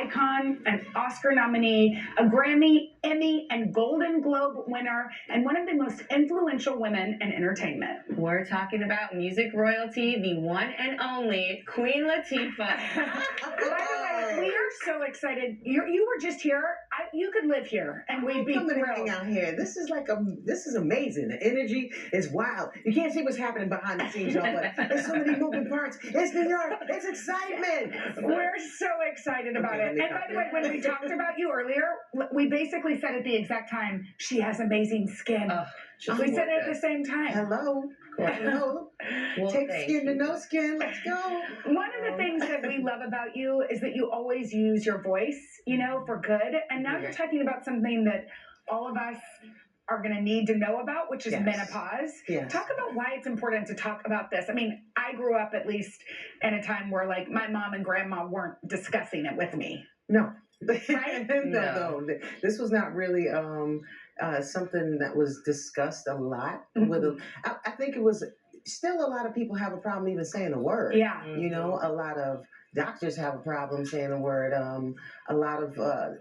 icon, an Oscar nominee, a Grammy, Emmy, and Golden Globe winner, and one of the most influential women in entertainment. We're talking about music royalty, the one and only Queen Latifah. By the way, we are so excited. You were just here. You could live here, and we'd be coming thrilled. out here. This is amazing. The energy is wild. You can't see what's happening behind the scenes, y'all, but there's so many moving parts. It's New York. It's excitement. We're so excited about it. And by the way, when we talked about you earlier, we basically said at the exact time, she has amazing skin. We said it at the same time. Hello. Hello. Well, Take skin to no skin. Let's go. One of the things that we love about you is that you always use your voice, you know, for good. And now you're talking about something that all of us are going to need to know about, which is menopause. Yes. Talk about why it's important to talk about this. I mean, I grew up at least in a time where like my mom and grandma weren't discussing it with me. No. Right? No. This was not really something that was discussed a lot. I think it was still a lot of people have a problem even saying the word. Yeah. You know, a lot of doctors have a problem saying the word. A lot of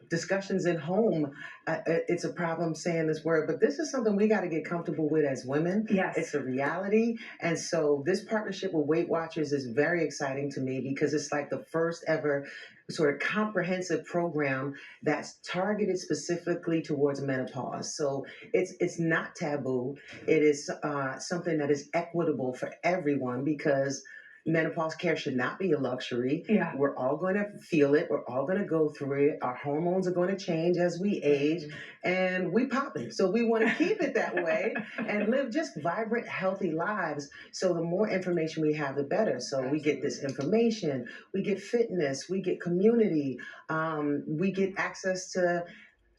discussions at home, it's a problem saying this word. But this is something we got to get comfortable with as women. Yes. It's a reality. And so this partnership with Weight Watchers is very exciting to me because it's like the first ever sort of comprehensive program that's targeted specifically towards menopause. So it's not taboo. It is something that is equitable for everyone because menopause care should not be a luxury. Yeah. We're all going to feel it. We're all going to go through it. Our hormones are going to change as we age, and we popping. So we want to keep it that way and live just vibrant, healthy lives. So the more information we have, the better. So we get this information, we get fitness, we get community, we get access to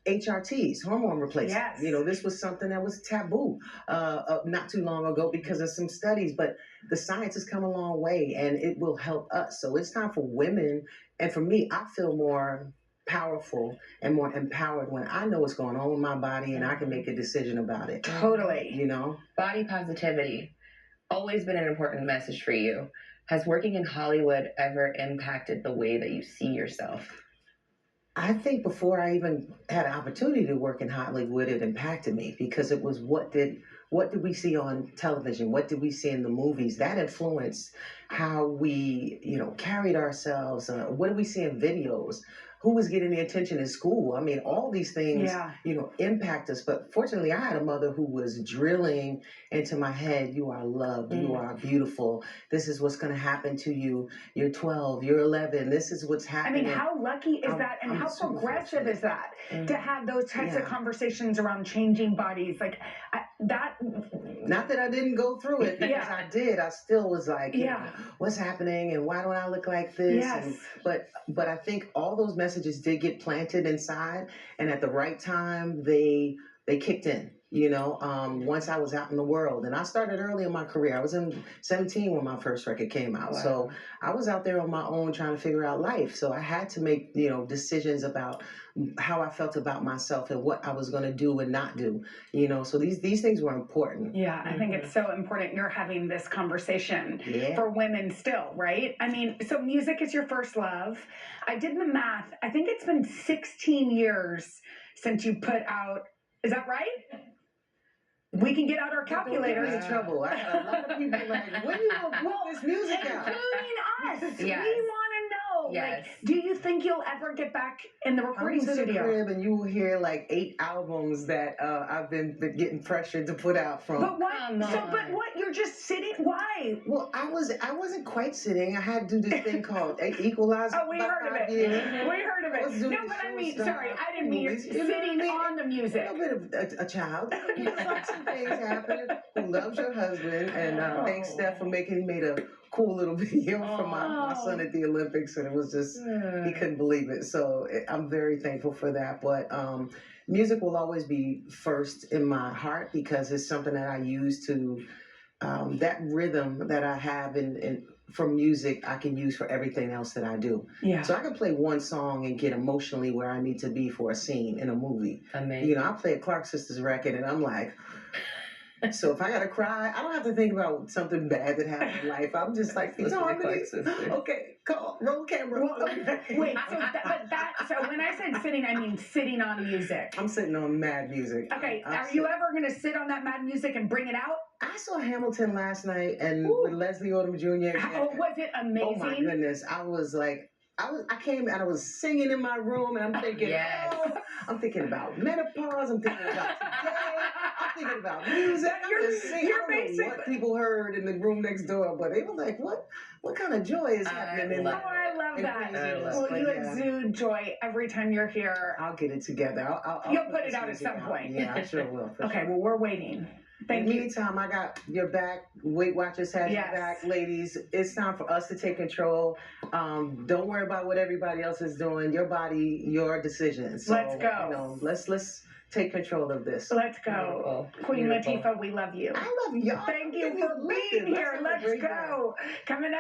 HRTs, hormone replacement. Yes. You know, this was something that was taboo not too long ago because of some studies, but the science has come a long way and it will help us. So it's time for women. And for me, I feel more powerful and more empowered when I know what's going on with my body and I can make a decision about it. Totally. You know? Body positivity, always been an important message for you. Has working in Hollywood ever impacted the way that you see yourself? I think before I even had an opportunity to work in Hollywood, it impacted me because it was what did we see on television? What did we see in the movies? That influenced how we, carried ourselves. What did we see in videos? Who was getting the attention in school? I mean, all these things, impact us. But fortunately, I had a mother who was drilling into my head, you are loved, you are beautiful. This is what's going to happen to you. You're 12, you're 11. This is what's happening. I mean, how lucky is that? And how progressive is that to have those types of conversations around changing bodies? Like that. Not that I didn't go through it, because I did. I still was like, what's happening and why don't I look like this? Yes. But I think all those messages did get planted inside, and at the right time, they kicked in. Once I was out in the world, and I started early in my career. I was in 17 when my first record came out. Wow. So I was out there on my own trying to figure out life. So I had to make, decisions about how I felt about myself and what I was going to do and not do. So these things were important. Yeah, I think it's so important you're having this conversation for women still, right? I mean, so music is your first love. I did the math. I think it's been 16 years since you put out, is that right? We can get out our calculators. Don't get me in trouble. I had a lot of people like, when you gonna put this music out? Including us. Yes. We want to know. Yes. Like, do you think you'll ever get back in the recording studio? The crib and you will hear like 8 albums that I've been getting pressured to put out from. But what? But what? You're just sitting? Why? Well, I wasn't quite sitting. I had to do this thing called Equalizer. Oh, we heard of it. We heard of it. No, but I mean, sorry, I didn't mean you're sitting on the music. A little bit of a child. Like some things happen. Who loves your husband? And thanks, Steph, for he made a cool little video for my son at the Olympics, and it was just he couldn't believe it. So I'm very thankful for that. But music will always be first in my heart because it's something that I use to that rhythm that I have in from music I can use for everything else that I do. Yeah. So I can play one song and get emotionally where I need to be for a scene in a movie. Amazing. I play a Clark Sisters record and I'm like, So if I gotta cry, I don't have to think about something bad that happened in life. I'm just like, these Listen to Clark harmonies. Sisters. Okay, roll camera. Well, wait, so when I said sitting, I mean sitting on music. I'm sitting on mad music. Okay, are you ever gonna sit on that mad music and bring it out? I saw Hamilton last night and Ooh. with Leslie Odom Jr. Oh, was it amazing? Oh my goodness. I was like, I came and I was singing in my room and I'm thinking, Yes. I'm thinking about menopause, I'm thinking about today, I'm thinking about music. I'm just singing. I don't know what people heard in the room next door, but they were like, what kind of joy is happening? Oh, I love that. Well, you yeah. exude joy every time you're here. I'll get it together. I'll You'll put it out at some point. Yeah, I sure will. Okay, well, we're waiting. Thank you. In the meantime, I got your back. Weight Watchers has your back, ladies. It's time for us to take control. Don't worry about what everybody else is doing. Your body, your decisions. So, let's go. You know, let's take control of this. Let's go. Beautiful. Queen Beautiful. Latifah, we love you. I love y'all. Thank you for being here. Let's go. Coming up.